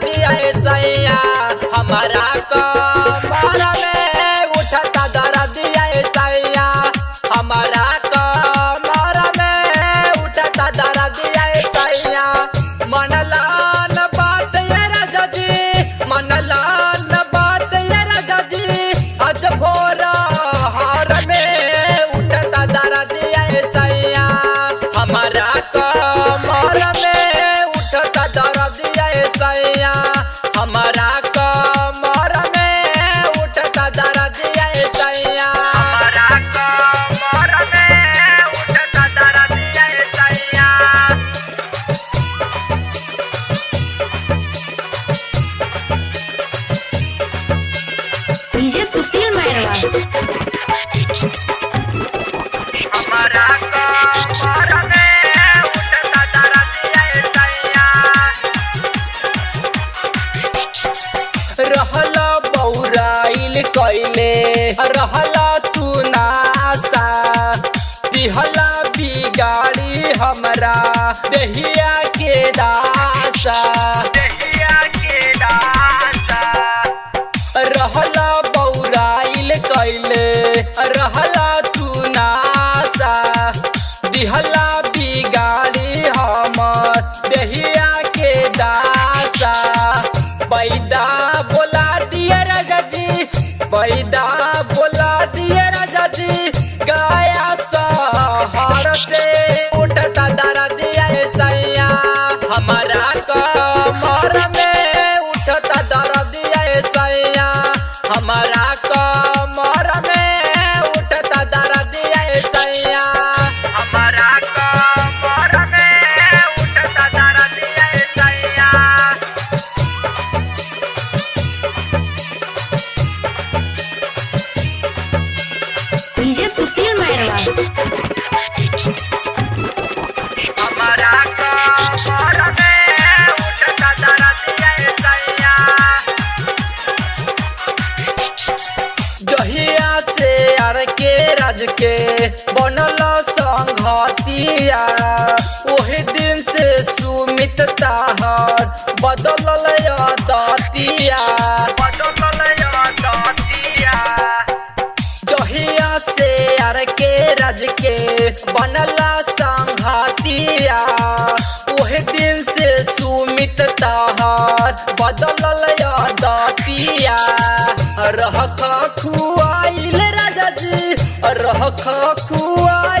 दिया सैया हमारा कमर में उठता दर्दिया सैया हमारा कमर में उठता दर्दिया सैया मनलान बात ये राजा जी मनलान बात ये राजा जी आज भोर हार में उठता दर्दिया सैया हमारा कमर में उठता दर्दिया सैया हमारा कमर में उठता दर्दिया सैया हमारा कमर में उठता दर्दिया सैया डीजे सुशील मैरवा हमारा कमर में उठता दर्दिया सैया रहला बौराइल कैले रहला तू नासा दिहला बिगाड़ी हमरा देहिया के दासा रहला बौराइल कैले रहला तू नासा दिहला बिगाड़ी हमर देहिया के दासा बैदा बोला दिए राजा जी बैदा बोला दिए राजा जी गाया सहर से उठता दर्दिया सैया हमारा कमर में उठता दर्दिया सैया हमारा कमर में उठता दर्दिया सैया हमारा कमर में उठता दर्दिया सैया डीजे सुशील मैरवा हमारा कमर में उठता दर्दिया सैया जहिया से यार के राज के बनल संघतिया ओही दिन से सुमित ताहर बदलल दतिया जहिया से यार के राज के बनल संघतिया ओही दिन से सुमित ताहर बदलल दतिया रह खुआइल राजा जी रह खुआ